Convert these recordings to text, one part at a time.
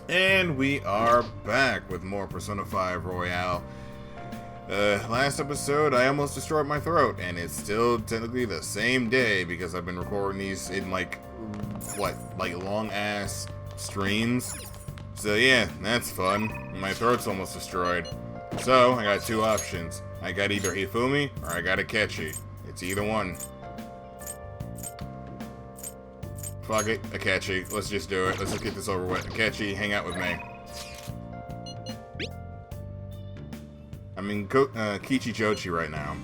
And we are back with more Persona 5 Royale. Last episode, I almost destroyed my throat, and it's still technically the same day because I've been recording these in like long-ass streams. So yeah, that's fun. My throat's almost destroyed. So, I got two options. I got either Hifumi, or I got Akechi. It's either one. Fuck it, Akechi. Let's just do it. Let's just get this over with. Akechi, hang out with me. I'm in Kichijochi right now.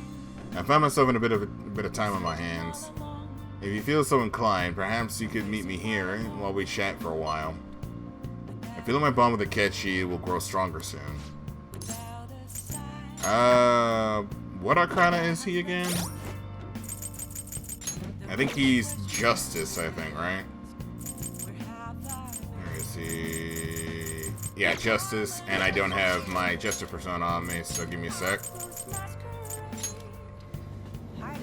I find myself in a bit of time on my hands. If you feel so inclined, perhaps you could meet me here while we chat for a while. I feel like my bond with Akechi will grow stronger soon. What Arcana is he again? I think he's Justice, I think, right? Where is he? Yeah, Justice, and I don't have my Justice persona on me, so give me a sec.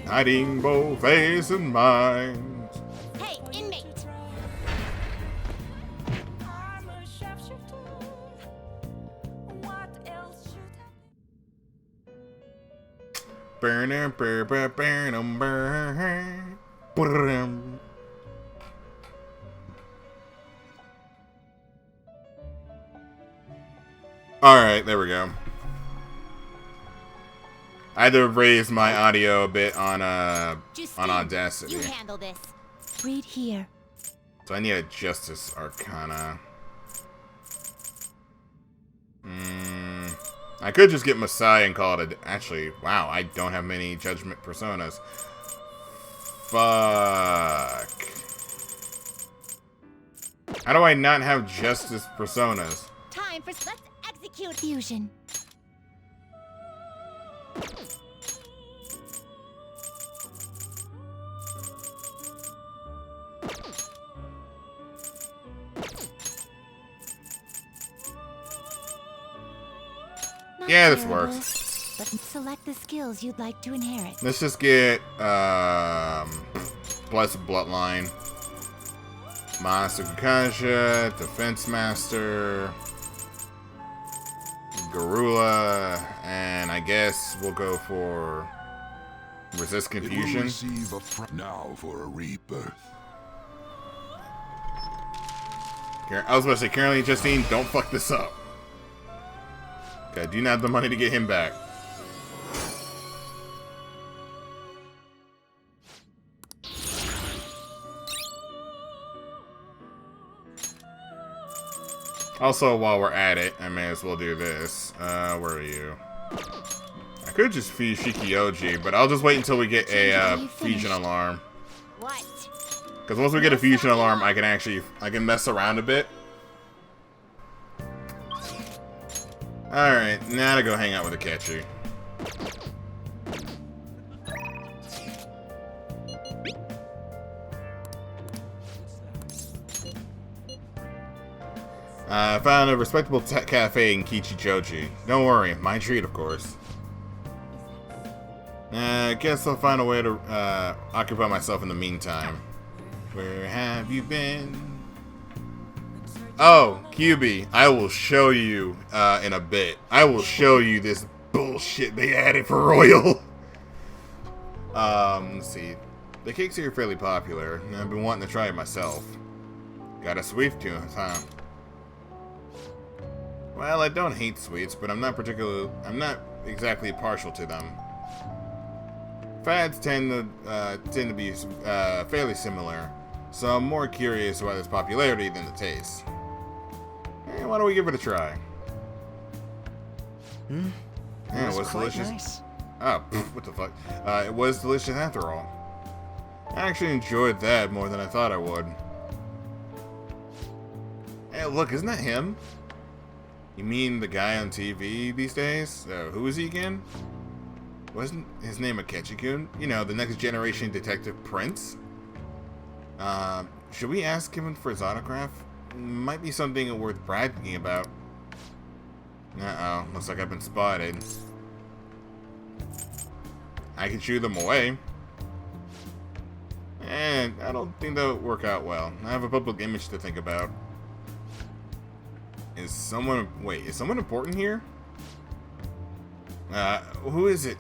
Hiding both face and mind. Hey, inmate! Alright, there we go. I had to raise my audio a bit on Audacity. You handle this. Read here. So I need a Justice Arcana. I could just get Masai and call it a... Actually, wow, I don't have many Judgment Personas. Fuck. How do I not have Justice Personas? Time for... Let's execute fusion. Yeah, this works. But select the skills you'd like to inherit. Let's just get Blessed Bloodline, Master Kakaja, Defense Master, Garula, and I guess we'll go for Resist Confusion. Now for a rebirth. I was about to say, Caroline Justine, don't fuck this up. Okay, I do not have the money to get him back. Also, while we're at it, I may as well do this. Where are you? I could just feed Shikioji, but I'll just wait until we get a fusion alarm. What? Because once we get a fusion alarm, I can mess around a bit. Alright, now to go hang out with Akechi. I found a respectable cafe in Kichijoji. Don't worry, my treat, of course. I guess I'll find a way to occupy myself in the meantime. Where have you been? Oh, QB, I will show you in a bit. I will show you this bullshit they added for Royal. Let's see. The cakes here are fairly popular, and I've been wanting to try it myself. Got a sweet tooth, huh? Well, I don't hate sweets, but I'm not exactly partial to them. Fads tend to be fairly similar, so I'm more curious about its popularity than the taste. Why don't we give it a try? Yeah, it was delicious. Nice. Oh, what the fuck? It was delicious after all. I actually enjoyed that more than I thought I would. Hey, look, isn't that him? You mean the guy on TV these days? Who is he again? Wasn't his name Akechi-kun? You know, the next generation detective prince? Should we ask him for his autograph? Might be something worth bragging about. Uh-oh, looks like I've been spotted. I can shoo them away. And I don't think that would work out well. I have a public image to think about. Is someone important here? Who is it?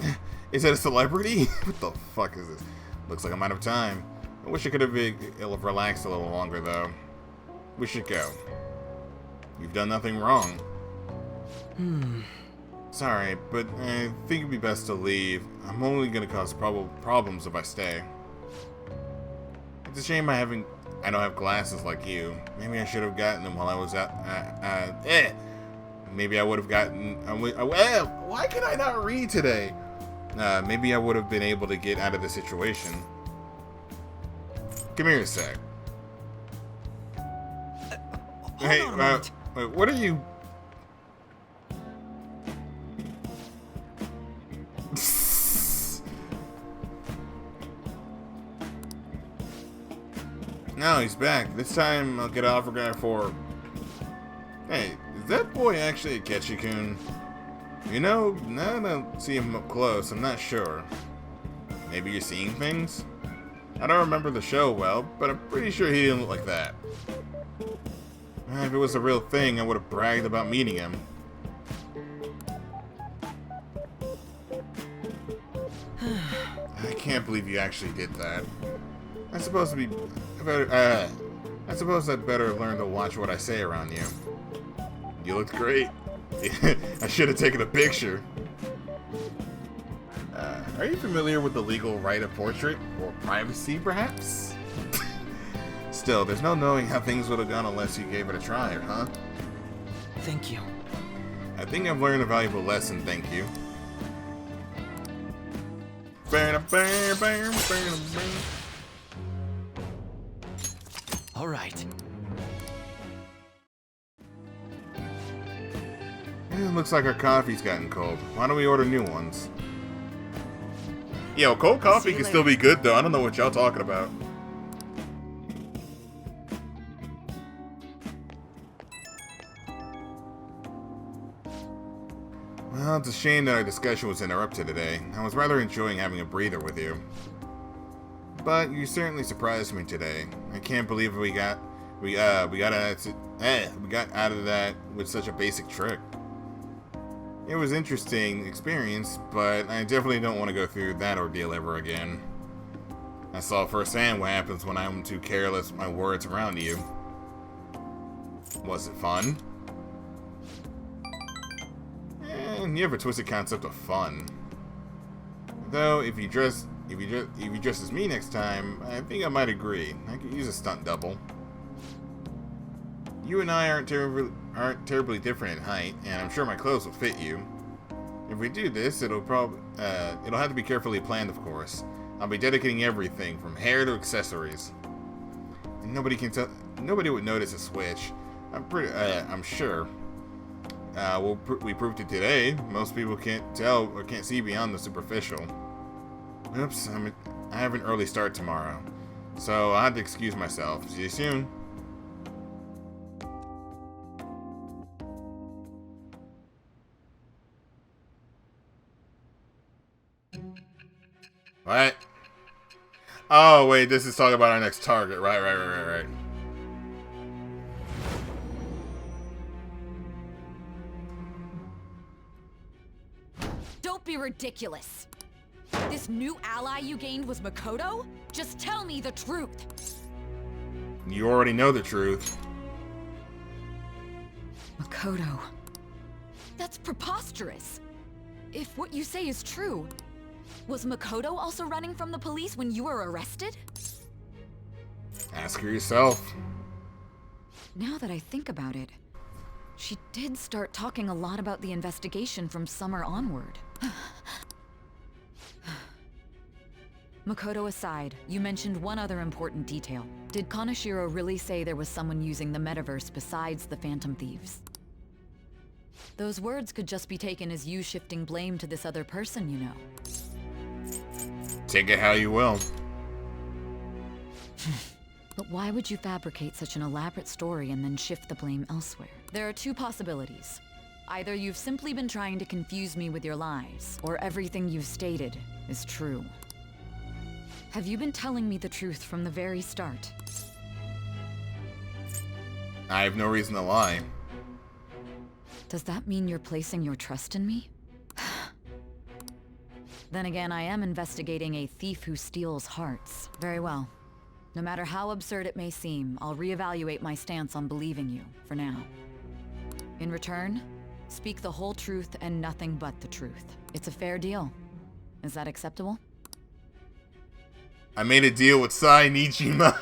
Is it a celebrity? What the fuck is this? Looks like I'm out of time. I wish I could have relaxed a little longer, though. We should go. You've done nothing wrong. Sorry, but I think it'd be best to leave. I'm only gonna cause problems if I stay. It's a shame I don't have glasses like you. Maybe I should have gotten them while I was Maybe I would have gotten... why can I not read today? Maybe I would have been able to get out of the situation. Come here a sec. Hey, what are you... No, he's back. This time I'll get off guy for... Hey, is that boy actually a Ketchikun? You know, now that I see him up close, I'm not sure. Maybe you're seeing things? I don't remember the show well, but I'm pretty sure he didn't look like that. If it was a real thing, I would have bragged about meeting him. I can't believe you actually did that. I suppose I'd better learn to watch what I say around you. You looked great. I should have taken a picture. Are you familiar with the legal right of portrait? Or privacy, perhaps? Still, there's no knowing how things would have gone unless you gave it a try, huh? Thank you. I think I've learned a valuable lesson, thank you. All right. It looks like our coffee's gotten cold. Why don't we order new ones? Yo, cold coffee can still be good, though. I don't know what y'all talking about. Well, it's a shame that our discussion was interrupted today. I was rather enjoying having a breather with you. But you certainly surprised me today. I can't believe we got out of that with such a basic trick. It was an interesting experience, but I definitely don't want to go through that ordeal ever again. I saw firsthand what happens when I'm too careless with my words around you. Was it fun? And you have a twisted concept of fun. Though, if you dress as me next time, I think I might agree. I could use a stunt double. You and I aren't terribly different in height, and I'm sure my clothes will fit you. If we do this, it'll have to be carefully planned, of course. I'll be dedicating everything from hair to accessories. And nobody would notice a switch. I'm sure. We proved it today. Most people can't tell or can't see beyond the superficial. Oops, I have an early start tomorrow, so I'll have to excuse myself. See you soon. What? Oh, wait, this is talking about our next target. Right. Don't be ridiculous. This new ally you gained was Makoto? Just tell me the truth. You already know the truth. Makoto. That's preposterous. If what you say is true, was Makoto also running from the police when you were arrested? Ask her yourself. Now that I think about it, she did start talking a lot about the investigation from summer onward. Makoto aside, you mentioned one other important detail. Did Kaneshiro really say there was someone using the metaverse besides the Phantom Thieves? Those words could just be taken as you shifting blame to this other person, you know. Take it how you will. But why would you fabricate such an elaborate story and then shift the blame elsewhere? There are two possibilities. Either you've simply been trying to confuse me with your lies, or everything you've stated is true. Have you been telling me the truth from the very start? I have no reason to lie. Does that mean you're placing your trust in me? Then again, I am investigating a thief who steals hearts. Very well. No matter how absurd it may seem, I'll reevaluate my stance on believing you, for now. In return, speak the whole truth and nothing but the truth. It's a fair deal. Is that acceptable? I made a deal with Sai Nijima.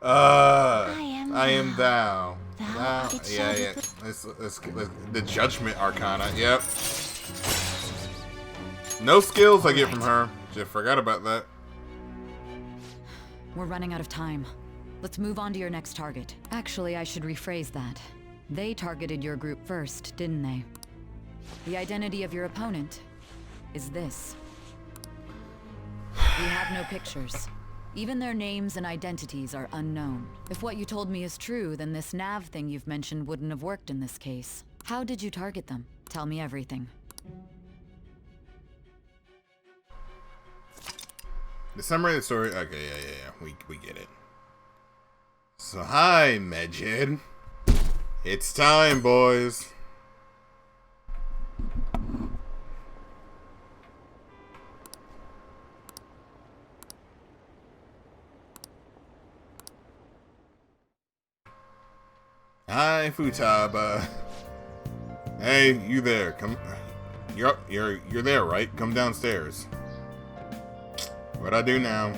I am thou. Thou. Yeah. Let's the Judgment Arcana. Yep. No skills I get from her. Just forgot about that. We're running out of time. Let's move on to your next target. Actually, I should rephrase that. They targeted your group first, didn't they? The identity of your opponent is this. We have no pictures. Even their names and identities are unknown. If what you told me is true, then this nav thing you've mentioned wouldn't have worked in this case. How did you target them? Tell me everything. The summary of the story. Okay, yeah. We get it. So hi, Medjed. It's time, boys. Hi, Futaba. Hey, you there? Come. You're there, right? Come downstairs. What I do now?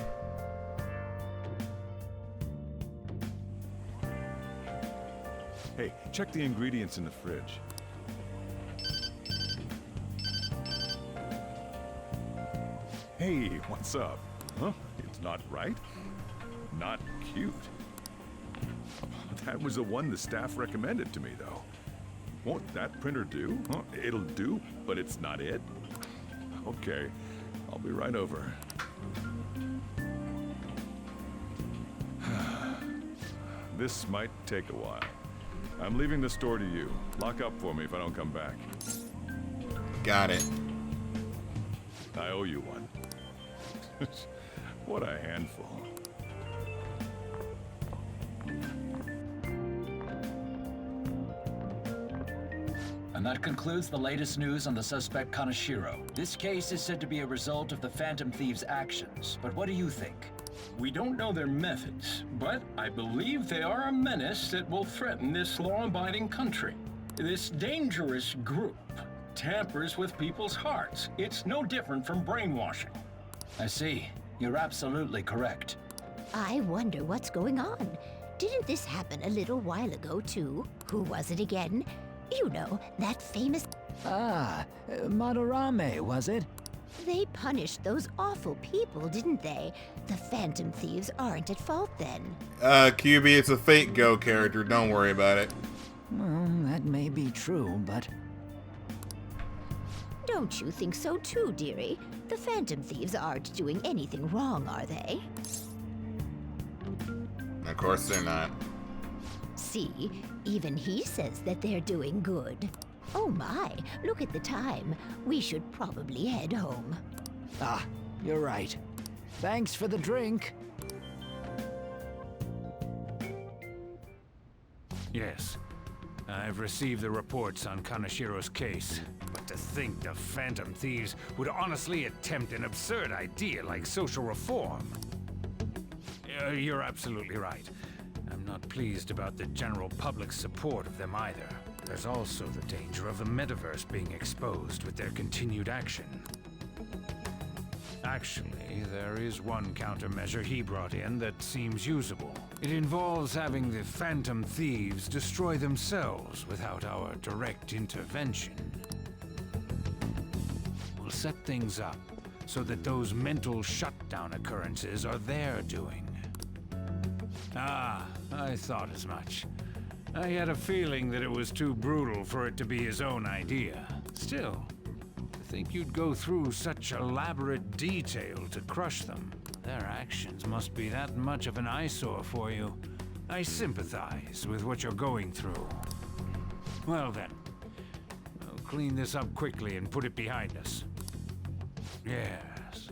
Hey, check the ingredients in the fridge. Hey, what's up? Huh? It's not right? Not cute. That was the one the staff recommended to me, though. Won't that printer do? Huh? It'll do, but it's not it. Okay, I'll be right over. This might take a while. I'm leaving the store to you. Lock up for me if I don't come back. Got it. I owe you one. What a handful. And that concludes the latest news on the suspect Kaneshiro. This case is said to be a result of the Phantom Thieves' actions, but what do you think? We don't know their methods, but I believe they are a menace that will threaten this law-abiding country. This dangerous group tampers with people's hearts. It's no different from brainwashing. I see. You're absolutely correct. I wonder what's going on. Didn't this happen a little while ago, too? Who was it again? You know, that famous... Madarame, was it? They punished those awful people, didn't they? The Phantom Thieves aren't at fault then. QB, it's a fake Go character. Don't worry about it. Well, that may be true, but... Don't you think so too, dearie? The Phantom Thieves aren't doing anything wrong, are they? Of course they're not. See, even he says that they're doing good. Oh my, look at the time. We should probably head home. Ah, you're right. Thanks for the drink. Yes. I've received the reports on Kaneshiro's case. But to think the Phantom Thieves would honestly attempt an absurd idea like social reform. You're absolutely right. I'm not pleased about the general public's support of them either. There's also the danger of the metaverse being exposed with their continued action. Actually, there is one countermeasure he brought in that seems usable. It involves having the Phantom Thieves destroy themselves without our direct intervention. We'll set things up so that those mental shutdown occurrences are their doing. Ah, I thought as much. I had a feeling that it was too brutal for it to be his own idea. Still, to think you'd go through such elaborate detail to crush them. Their actions must be that much of an eyesore for you. I sympathize with what you're going through. Well then, I'll clean this up quickly and put it behind us. Yes,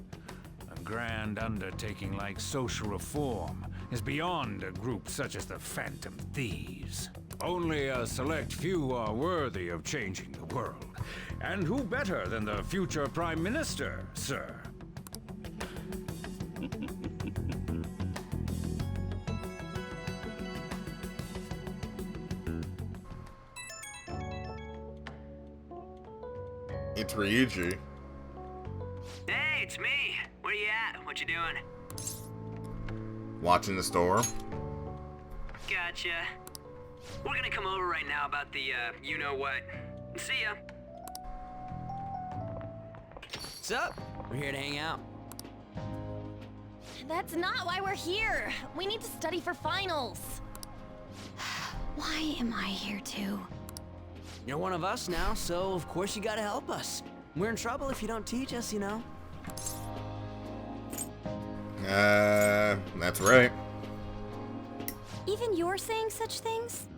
a grand undertaking like social reform is beyond a group such as the Phantom Thieves. Only a select few are worthy of changing the world. And who better than the future Prime Minister, sir? It's Ryuji. Hey, it's me. Where you at? What you doing? Watching the store. Gotcha. We're gonna come over right now about the, you-know-what. See ya. What's up? We're here to hang out. That's not why we're here. We need to study for finals. Why am I here too? You're one of us now, so of course you gotta help us. We're in trouble if you don't teach us, you know. That's right. Even you're saying such things?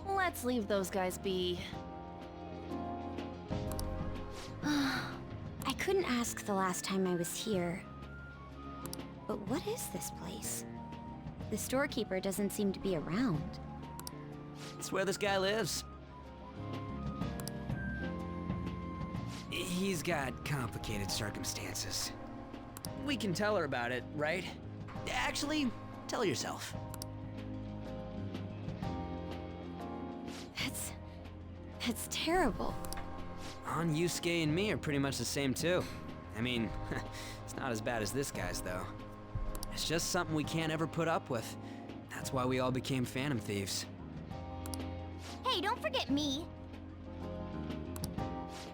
Let's leave those guys be. I couldn't ask the last time I was here. But what is this place? The storekeeper doesn't seem to be around. It's where this guy lives. He's got complicated circumstances. We can tell her about it, right? Actually, tell yourself. That's terrible. On Yusuke and me are pretty much the same too. I mean, it's not as bad as this guy's though. It's just something we can't ever put up with. That's why we all became Phantom Thieves. Hey, don't forget me.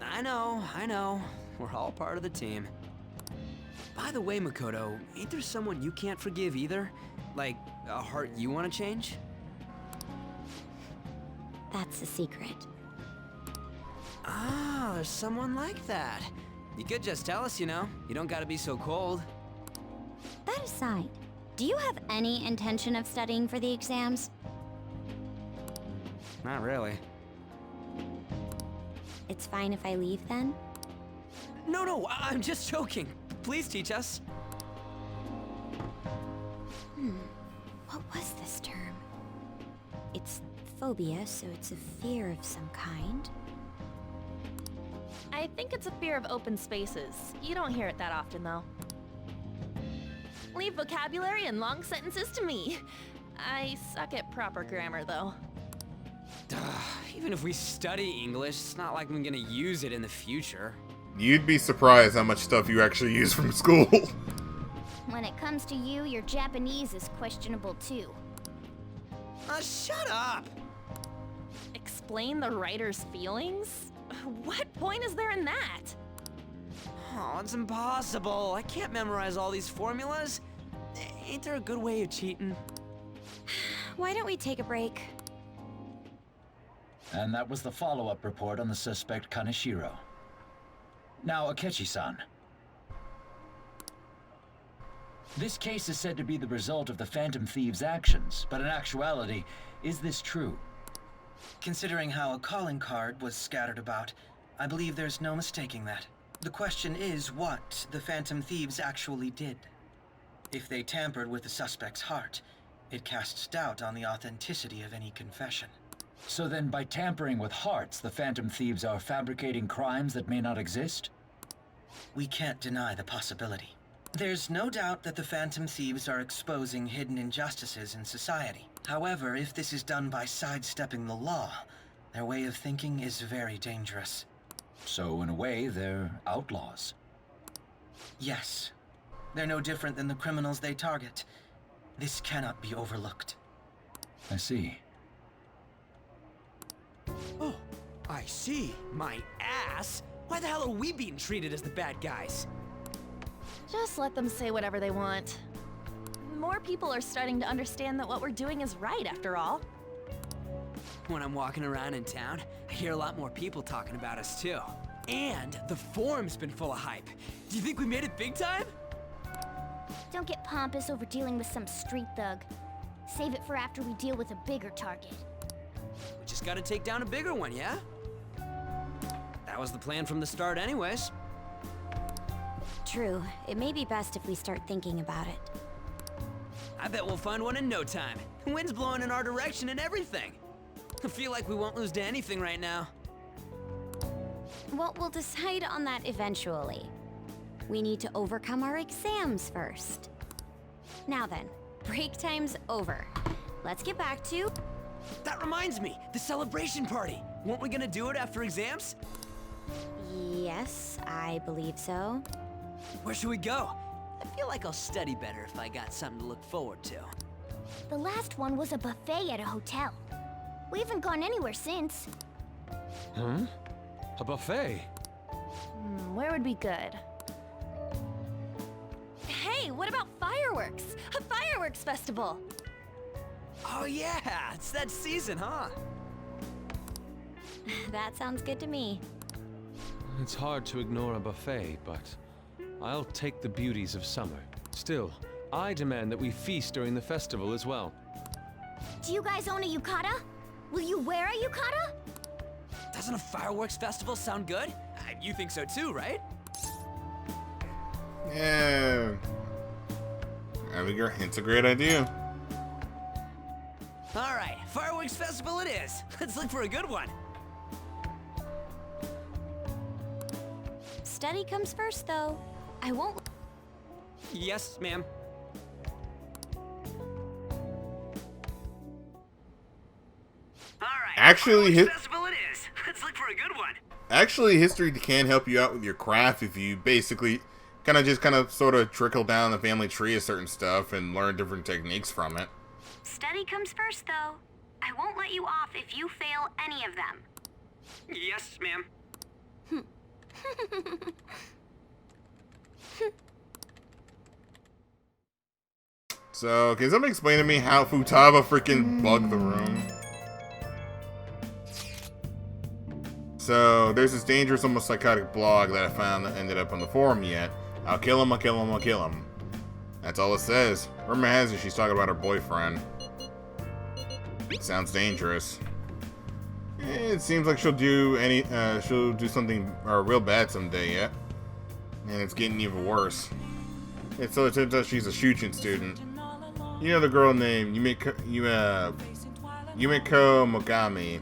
I know. We're all part of the team. By the way, Makoto, ain't there someone you can't forgive either? Like, a heart you want to change? That's a secret. Ah, there's someone like that. You could just tell us, you know. You don't gotta be so cold. That aside, do you have any intention of studying for the exams? Not really. It's fine if I leave then? No, I'm just joking. Please teach us. What was this term? It's phobia, so it's a fear of some kind. I think it's a fear of open spaces. You don't hear it that often, though. Leave vocabulary and long sentences to me. I suck at proper grammar, though. Even if we study English, it's not like I'm gonna use it in the future. You'd be surprised how much stuff you actually use from school. When it comes to you, your Japanese is questionable, too. Shut up! Explain the writer's feelings? What point is there in that? Oh, it's impossible. I can't memorize all these formulas. Ain't there a good way of cheating? Why don't we take a break? And that was the follow-up report on the suspect Kaneshiro. Now, Akechi-san. This case is said to be the result of the Phantom Thieves' actions, but in actuality, is this true? Considering how a calling card was scattered about, I believe there's no mistaking that. The question is what the Phantom Thieves actually did. If they tampered with the suspect's heart, it casts doubt on the authenticity of any confession. So then, by tampering with hearts, the Phantom Thieves are fabricating crimes that may not exist? We can't deny the possibility. There's no doubt that the Phantom Thieves are exposing hidden injustices in society. However, if this is done by sidestepping the law, their way of thinking is very dangerous. So, in a way, they're outlaws. Yes. They're no different than the criminals they target. This cannot be overlooked. I see. Oh, I see. My ass. Why the hell are we being treated as the bad guys? Just let them say whatever they want. More people are starting to understand that what we're doing is right, after all. When I'm walking around in town, I hear a lot more people talking about us too. And the forum's been full of hype. Do you think we made it big time? Don't get pompous over dealing with some street thug. Save it for after we deal with a bigger target. We just gotta take down a bigger one, yeah? That was the plan from the start anyways. True. It may be best if we start thinking about it. I bet we'll find one in no time. The wind's blowing in our direction and everything. I feel like we won't lose to anything right now. Well, we'll decide on that eventually. We need to overcome our exams first. Now then, break time's over. Let's get back to... That reminds me, the celebration party. Weren't we gonna do it after exams? Yes, I believe so. Where should we go? I feel like I'll study better if I got something to look forward to. The last one was a buffet at a hotel. We haven't gone anywhere since. Huh? A buffet? Where would be good? Hey, what about fireworks? A fireworks festival! Oh yeah, it's that season, huh? That sounds good to me. It's hard to ignore a buffet, but I'll take the beauties of summer. Still, I demand that we feast during the festival as well. Do you guys own a yukata? Will you wear a yukata? Doesn't a fireworks festival sound good? You think so too, right? Yeah. It's a great idea. Alright, fireworks festival it is. Let's look for a good one. Study comes first, though. I won't... Yes, ma'am. Alright, Actually, festival it is. Let's look for a good one. Actually, history can help you out with your craft if you basically kind of sort of trickle down the family tree of certain stuff and learn different techniques from it. Study comes first, though. I won't let you off if you fail any of them. Yes, ma'am. So, can somebody explain to me how Futaba freaking bugged the room? So, there's this dangerous, almost psychotic blog that I found that ended up on the forum yet. I'll kill him, I'll kill him, I'll kill him. That's all it says. Rumor has it she's talking about her boyfriend. Sounds dangerous. It seems like she'll do something real bad someday yet. And it's getting even worse. It's so it turns out she's a Shuchin student. You know the girl named Yumiko Mogami.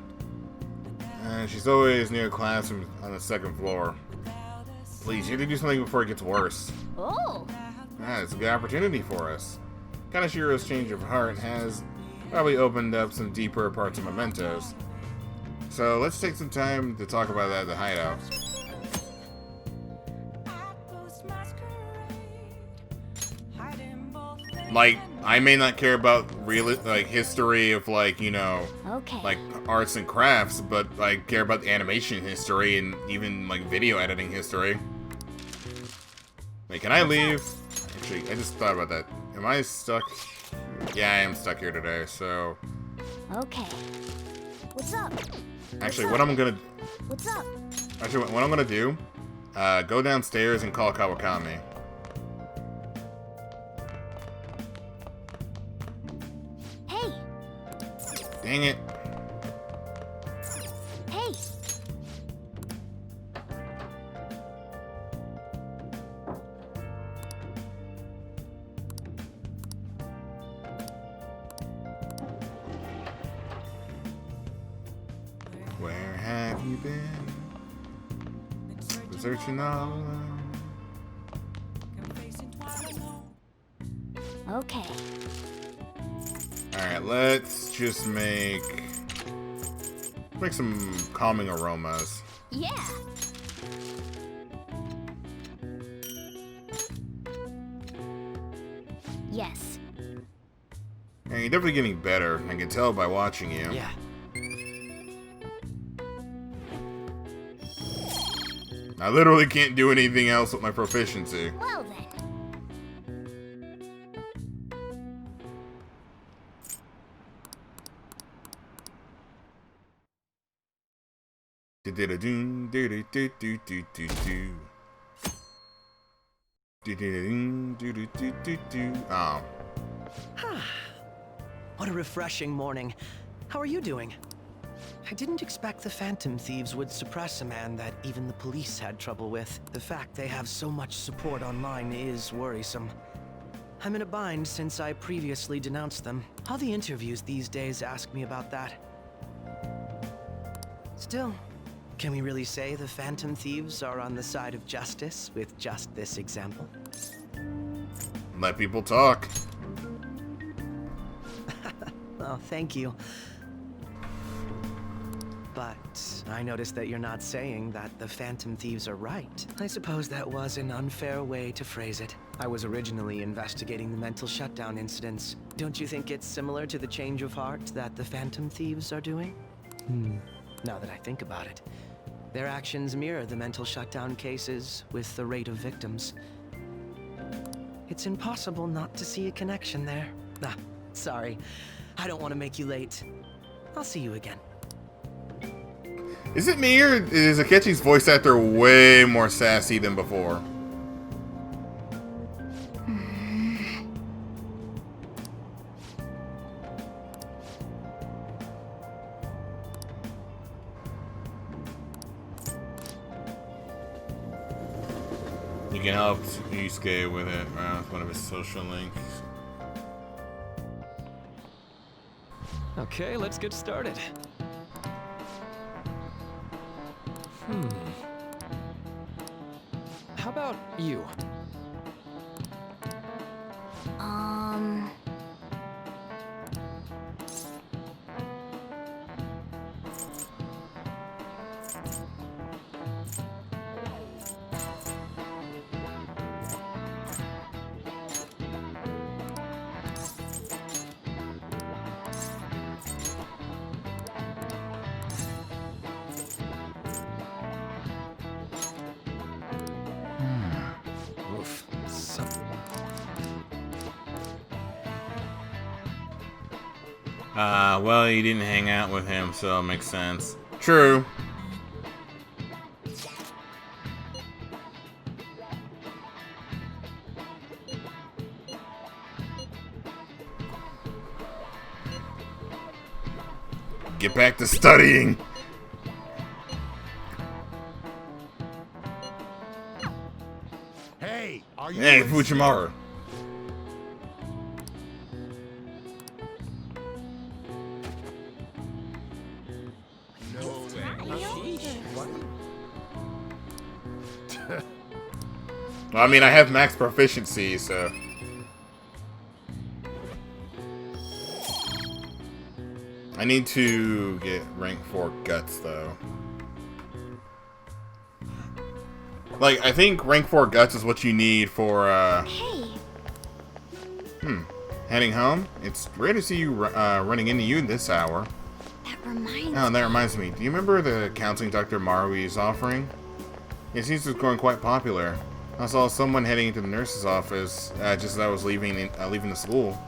She's always near the classroom on the second floor. Please, you have to do something before it gets worse. Oh! It's a good opportunity for us. Kanashiro's change of heart has probably opened up some deeper parts of Mementos. So let's take some time to talk about that at the hideout. Like, I may not care about history of like arts and crafts, but I care about the animation history and even like video editing history. Wait, can I leave? Actually, I just thought about that. Am I stuck? Yeah, I am stuck here today, so... Okay. What's up? Actually, what I'm gonna... What's up? Actually, what I'm gonna do... go downstairs and call Kawakami. Hey! Dang it. Hey! Where have you been? Been searching all alone. Okay. Alright, let's just make some calming aromas. Yeah! Yes. And you're definitely getting better. I can tell by watching you. Yeah. I literally can't do anything else with my proficiency. Well then. Oh. What a refreshing morning. How are you doing? I didn't expect the Phantom Thieves would suppress a man that even the police had trouble with. The fact they have so much support online is worrisome. I'm in a bind since I previously denounced them. All the interviews these days ask me about that. Still, can we really say the Phantom Thieves are on the side of justice with just this example? Let people talk. Oh, thank you. But I noticed that you're not saying that the Phantom Thieves are right. I suppose that was an unfair way to phrase it. I was originally investigating the mental shutdown incidents. Don't you think it's similar to the change of heart that the Phantom Thieves are doing? Now that I think about it, their actions mirror the mental shutdown cases with the rate of victims. It's impossible not to see a connection there. Ah, sorry. I don't want to make you late. I'll see you again. Is it me, or is Akechi's voice actor way more sassy than before? You can help Yusuke with it, right? With one of his social links. Okay, let's get started. How about you? Oof. Well, you didn't hang out with him, so it makes sense. True. Get back to studying. Hey, are you? Hey, Fujimaru. Well, I mean, I have max proficiency, so. I need to get rank 4 guts, though. Like, I think rank 4 guts is what you need for, Hey. Heading home? It's rare to see you running into you this hour. That reminds Oh, that reminds me. Do you remember the counseling Dr. Marui is offering? It seems to be growing quite popular. I saw someone heading into the nurse's office just as I was leaving the school.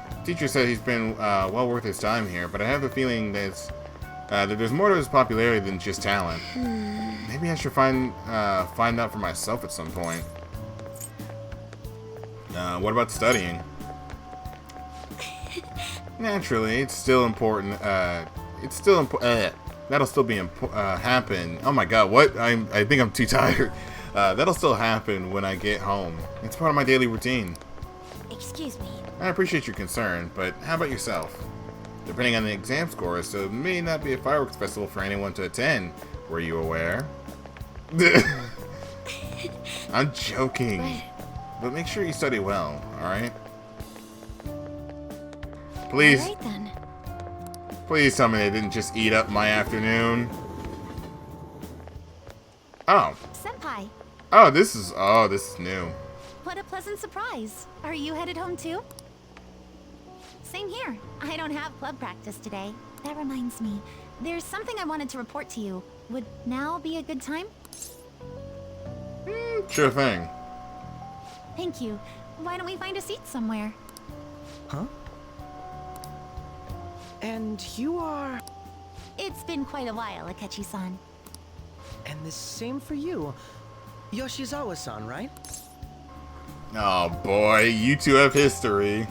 The teacher said he's been well worth his time here, but I have the feeling that there's more to his popularity than just talent. Maybe I should find out for myself at some point. What about studying? Naturally, it's still important. That'll still be happen. Oh my god, what? I think I'm too tired. That'll still happen when I get home. It's part of my daily routine. Excuse me. I appreciate your concern, but how about yourself? Depending on the exam scores, so it may not be a fireworks festival for anyone to attend. Were you aware? I'm joking. But make sure you study well, alright? Please. All right, then. Please tell me they didn't just eat up my afternoon. Oh. Senpai, Oh, this is new. what a pleasant surprise. Are you headed home too? Same here. I don't have club practice today. That reminds me, there's something I wanted to report to you. Would now be a good time? Sure thing. Thank you. Why don't we find a seat somewhere? Huh? And you are... It's been quite a while, Akechi-san. And the same for you. Yoshizawa-san, right? Oh boy, you two have history.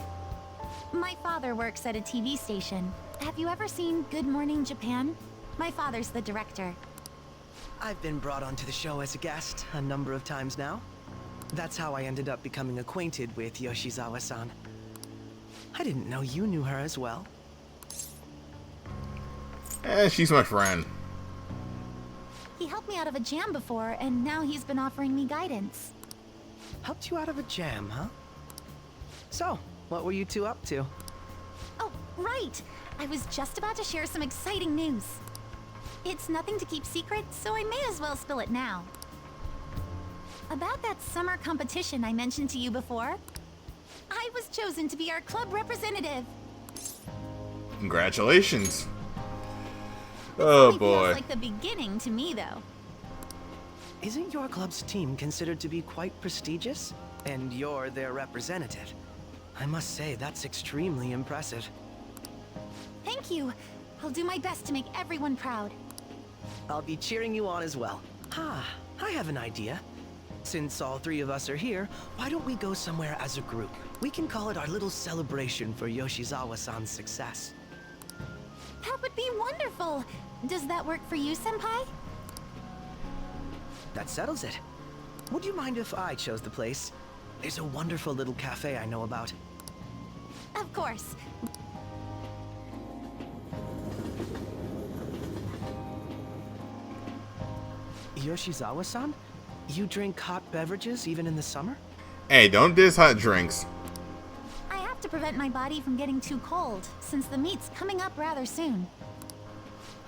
My father works at a TV station. Have you ever seen Good Morning Japan? My father's the director. I've been brought onto the show as a guest a number of times now. That's how I ended up becoming acquainted with Yoshizawa-san. I didn't know you knew her as well. She's my friend. He helped me out of a jam before, and now he's been offering me guidance. Helped you out of a jam, huh? So, what were you two up to? Oh, right! I was just about to share some exciting news. It's nothing to keep secret, so I may as well spill it now. About that summer competition I mentioned to you before, I was chosen to be our club representative. Congratulations. Oh boy. Feels like the beginning to me, though. Isn't your club's team considered to be quite prestigious? And you're their representative. I must say, that's extremely impressive. Thank you. I'll do my best to make everyone proud. I'll be cheering you on as well. I have an idea. Since all three of us are here, why don't we go somewhere as a group? We can call it our little celebration for Yoshizawa-san's success. That would be wonderful. Does that work for you, Senpai? That settles it. Would you mind if I chose the place? There's a wonderful little cafe I know about. Of course. Yoshizawa-san? You drink hot beverages even in the summer? Hey, don't diss hot drinks. I have to prevent my body from getting too cold, since the meet's coming up rather soon.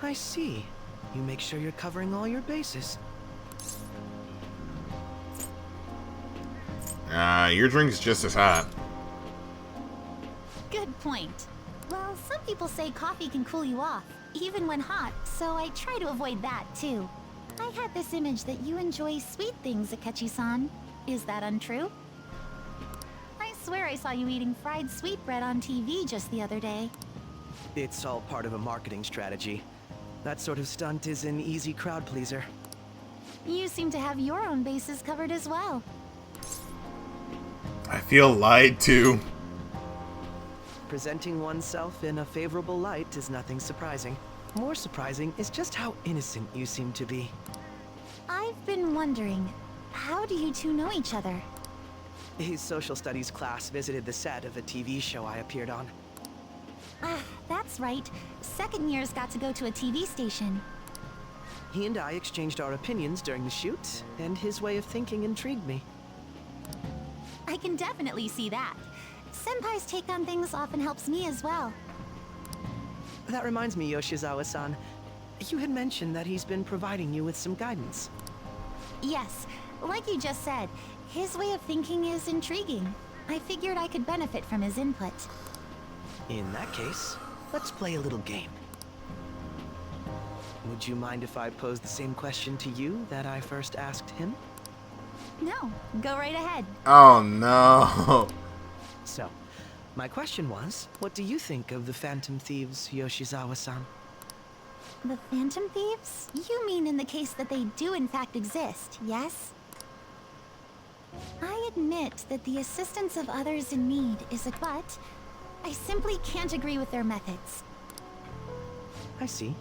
I see. You make sure you're covering all your bases. Your drink's just as hot. Good point. Well, some people say coffee can cool you off, even when hot, so I try to avoid that, too. I had this image that you enjoy sweet things, Akechi-san. Is that untrue? I swear I saw you eating fried sweetbread on TV just the other day. It's all part of a marketing strategy. That sort of stunt is an easy crowd pleaser. You seem to have your own bases covered as well. I feel lied to. Presenting oneself in a favorable light is nothing surprising. More surprising is just how innocent you seem to be. I've been wondering, how do you two know each other? His social studies class visited the set of a TV show I appeared on. That's right. Second years got to go to a TV station. He and I exchanged our opinions during the shoot, and his way of thinking intrigued me. I can definitely see that. Senpai's take on things often helps me as well. That reminds me, Yoshizawa-san. You had mentioned that he's been providing you with some guidance. Yes, like you just said, his way of thinking is intriguing. I figured I could benefit from his input. In that case, let's play a little game. Would you mind if I posed the same question to you that I first asked him? No, go right ahead. Oh no. So, my question was, what do you think of the Phantom Thieves, Yoshizawa-san? The Phantom Thieves? You mean in the case that they do in fact exist, yes? I admit that the assistance of others in need is a but. I simply can't agree with their methods. I see.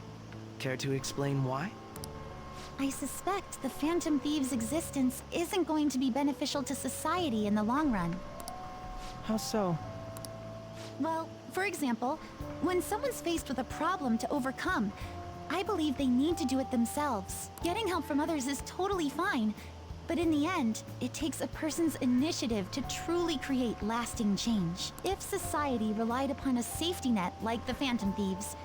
Care to explain why? I suspect the Phantom Thieves' existence isn't going to be beneficial to society in the long run. How so? Well, for example, when someone's faced with a problem to overcome, I believe they need to do it themselves. Getting help from others is totally fine, but in the end, it takes a person's initiative to truly create lasting change. If society relied upon a safety net like the Phantom Thieves,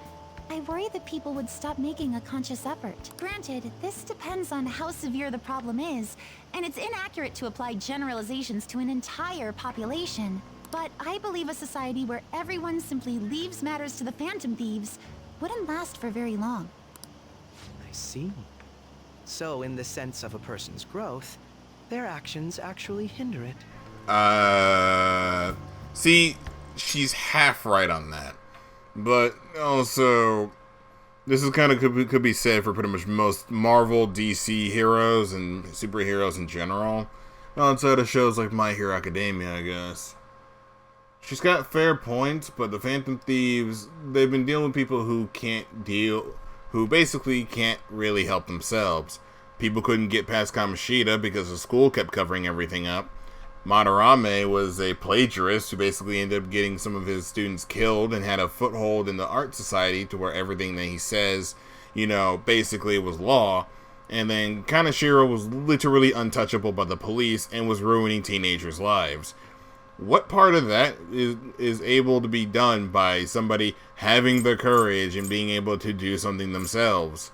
I worry that people would stop making a conscious effort. Granted, this depends on how severe the problem is, and it's inaccurate to apply generalizations to an entire population. But I believe a society where everyone simply leaves matters to the Phantom Thieves wouldn't last for very long. I see. So, in the sense of a person's growth, their actions actually hinder it. See, she's half right on that. But also, this is kind of could be said for pretty much most Marvel, DC heroes and superheroes in general. Outside of shows like My Hero Academia, I guess. She's got fair points, but the Phantom Thieves, they've been dealing with people who basically can't really help themselves. People couldn't get past Kamoshida because the school kept covering everything up. Madarame was a plagiarist who basically ended up getting some of his students killed and had a foothold in the art society to where everything that he says, you know, basically was law. And then Kaneshiro was literally untouchable by the police and was ruining teenagers' lives. What part of that is able to be done by somebody having the courage and being able to do something themselves?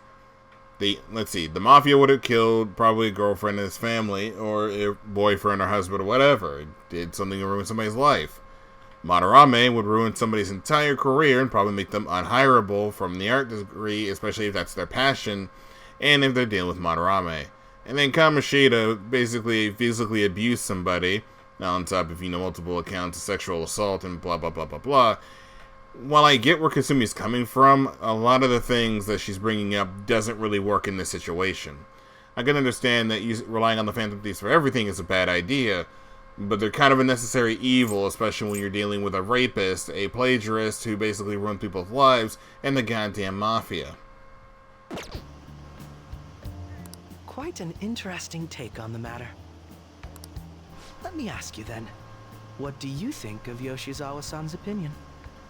Let's see, the mafia would have killed probably a girlfriend and his family, or a boyfriend or husband or whatever. It did something to ruin somebody's life. Madarame would ruin somebody's entire career and probably make them unhireable from the art degree, especially if that's their passion, and if they're dealing with Madarame. And then Kamoshida basically physically abused somebody, now on top of, you know, multiple accounts of sexual assault and blah blah blah blah blah. While I get where Kasumi's coming from, a lot of the things that she's bringing up doesn't really work in this situation. I can understand that relying on the Phantom Thieves for everything is a bad idea, but they're kind of a necessary evil, especially when you're dealing with a rapist, a plagiarist who basically ruined people's lives, and the goddamn mafia. Quite an interesting take on the matter. Let me ask you then, what do you think of Yoshizawa-san's opinion?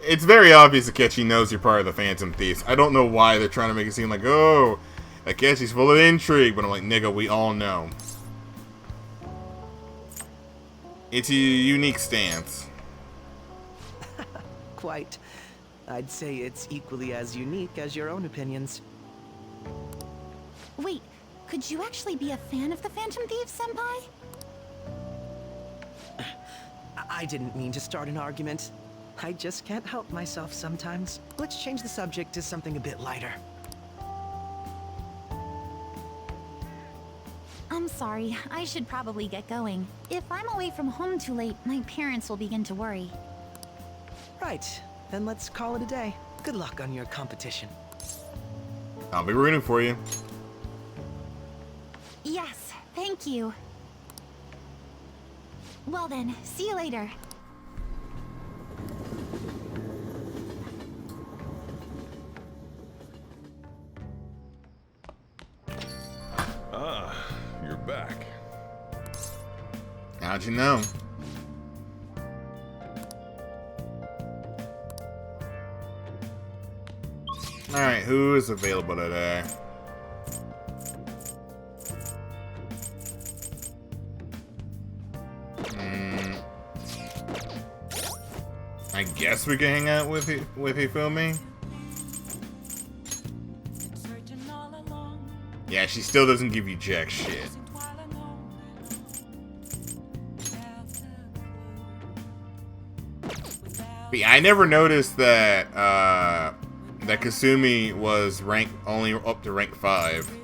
It's very obvious Akechi knows you're part of the Phantom Thieves. I don't know why they're trying to make it seem like, oh, Akechi's full of intrigue, but I'm like, nigga, we all know. It's a unique stance. Quite. I'd say it's equally as unique as your own opinions. Wait, could you actually be a fan of the Phantom Thieves, Senpai? I didn't mean to start an argument. I just can't help myself sometimes. Let's change the subject to something a bit lighter. I'm sorry, I should probably get going. If I'm away from home too late, my parents will begin to worry. Right, then let's call it a day. Good luck on your competition. I'll be rooting for you. Yes, thank you. Well then, see you later. Ah, you're back. How'd you know? Alright, who is available today? I guess we can hang out with Hifumi. Yeah, she still doesn't give you jack shit. But yeah, I never noticed that that Kasumi was only up to rank 5.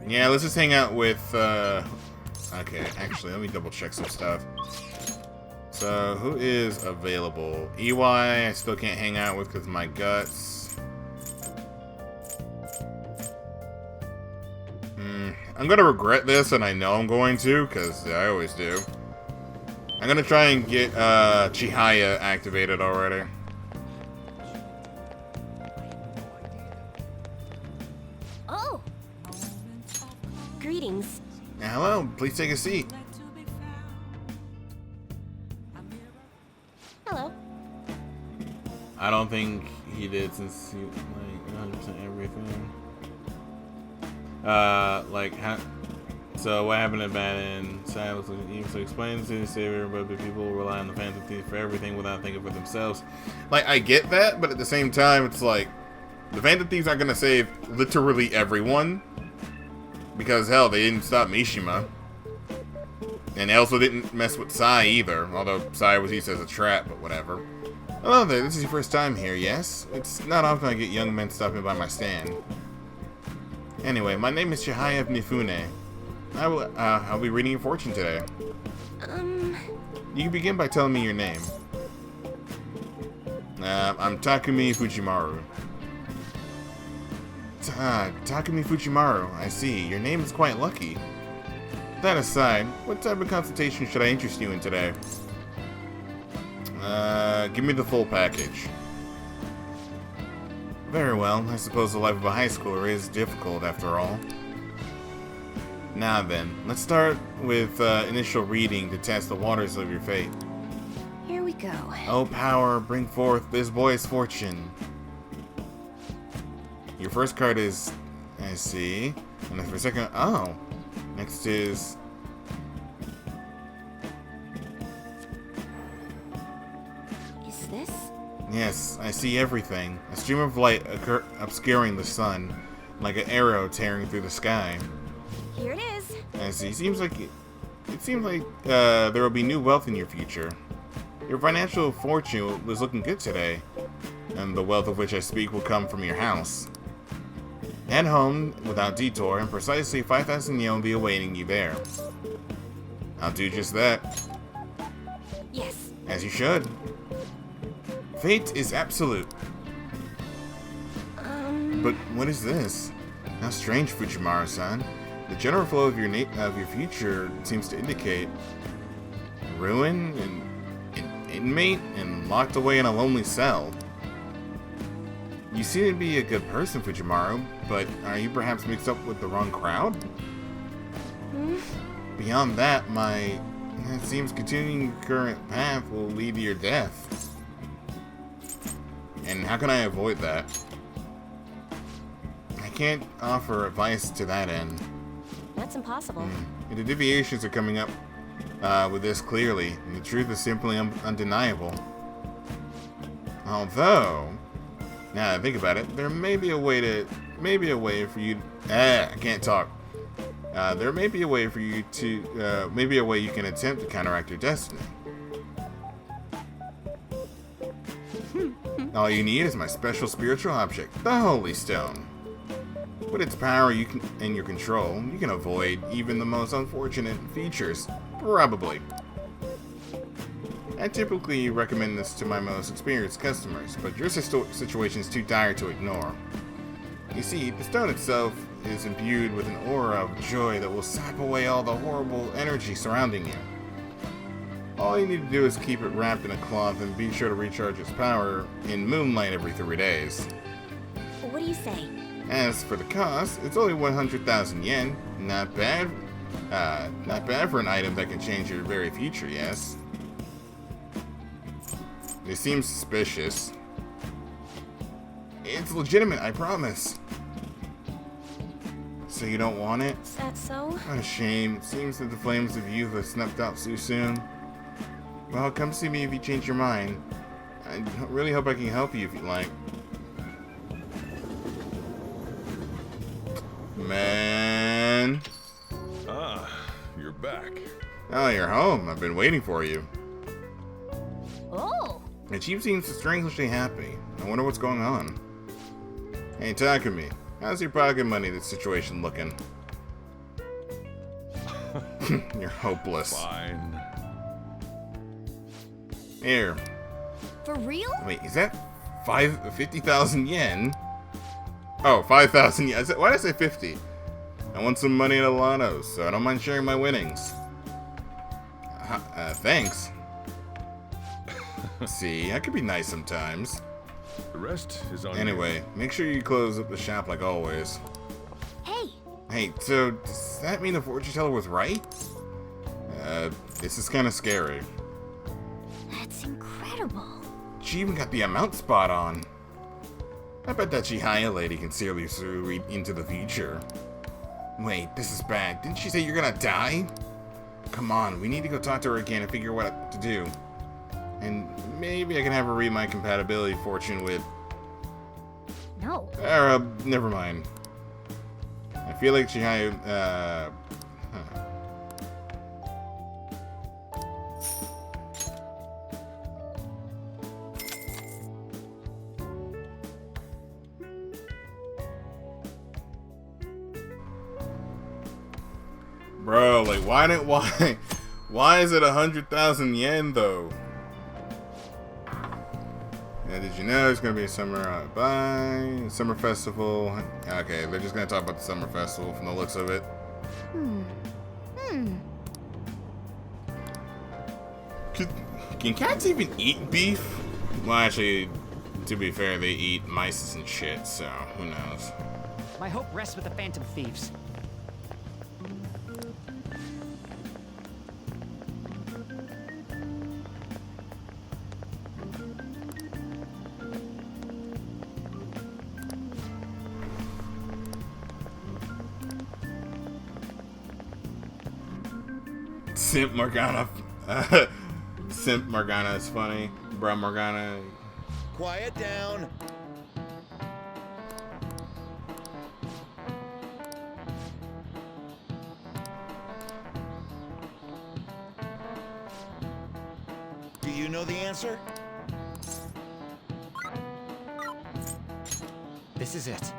Yeah, let's just hang out with, okay, actually, let me double check some stuff. So, who is available? EY, I still can't hang out with because of my guts. I'm gonna regret this, and I know I'm going to, because I always do. I'm gonna try and get, Chihaya activated already. Oh! Greetings. Hello, please take a seat. Hello. I don't think he did since he, like, 100% everything. So what happened at Baden? So explains to the savior, but people rely on the Phantom Thief for everything without thinking for themselves. Like, I get that, but at the same time, it's like, the Phantom Thieves aren't gonna save literally everyone. Because, hell, they didn't stop Mishima. And they also didn't mess with Sai either. Although Sai was used as a trap, but whatever. Hello there, this is your first time here, yes? It's not often I get young men stopping by my stand. Anyway, my name is Chihaya of Nifune. I'll be reading your fortune today. You can begin by telling me your name. I'm Takumi Fujimaru. Takumi Fujimaru, I see. Your name is quite lucky. That aside, what type of consultation should I interest you in today? Give me the full package. Very well, I suppose the life of a high schooler is difficult after all. Now then, let's start with initial reading to test the waters of your fate. Here we go. Oh power, bring forth this boy's fortune. Your first card is... I see. And then for a second... Oh! Next is... Is this? Yes, I see everything. A stream of light obscuring the sun, like an arrow tearing through the sky. Here it is. I see. It seems like there will be new wealth in your future. Your financial fortune was looking good today, and the wealth of which I speak will come from your house. Head home without detour, and precisely 5,000 yen will be awaiting you there. I'll do just that. Yes. As you should. Fate is absolute. But what is this? How strange, Fujimaru-san. The general flow of your future seems to indicate ruin and an inmate and locked away in a lonely cell. You seem to be a good person, Fujimaru, but are you perhaps mixed up with the wrong crowd? Beyond that, it seems continuing your current path will lead to your death. And how can I avoid that? I can't offer advice to that end. That's impossible. The deviations are coming up with this clearly, and the truth is simply undeniable. Although, now that I think about it, there may be a way for you. I can't talk. There may be a way for you to, maybe a way you can attempt to counteract your destiny. All you need is my special spiritual object, the Holy Stone. With its power and your control, you can avoid even the most unfortunate features. Probably. I typically recommend this to my most experienced customers, but your situation is too dire to ignore. You see, the stone itself is imbued with an aura of joy that will sap away all the horrible energy surrounding you. All you need to do is keep it wrapped in a cloth and be sure to recharge its power in moonlight every 3 days. What do you say? As for the cost, it's only 100,000 yen. Not bad. Not bad for an item that can change your very future, yes? It seems suspicious. It's legitimate, I promise. So you don't want it? Is that so? What a shame. It seems that the flames of youth have snuffed out too soon. Well, come see me if you change your mind. I really hope I can help you if you like. Man. Ah, you're back. Oh, you're home. I've been waiting for you. Oh. The chief seems strangely happy. I wonder what's going on. Hey, Takumi. How's your pocket money situation looking? You're hopeless. Fine. Here. For real? Wait, is that 50,000 yen? Oh, 5,000 yen. Why did I say 50? I want some money in a lotto, so I don't mind sharing my winnings. Thanks. See, I could be nice sometimes. The rest is on Anyway, make sure you close up the shop like always. Hey. Hey, so does that mean the fortune teller was right? This is kind of scary. That's incredible. She even got the amount spot on. I bet that Chihaya lady can seriously read into the future. Wait, this is bad. Didn't she say you're gonna die? Come on, we need to go talk to her again and figure what to do. And maybe I can have her read my compatibility fortune with... No. Never mind. I feel like Chihaya, Bro, like, why is it 100,000 yen though? Yeah, did you know it's gonna be a summer festival? Okay, they're just gonna talk about the summer festival from the looks of it. Can cats even eat beef? Well, actually, to be fair, they eat mice and shit, so who knows? My hope rests with the Phantom Thieves. Simp Morgana. Simp Morgana is funny. Bruh Morgana. Quiet down. Do you know the answer? This is it.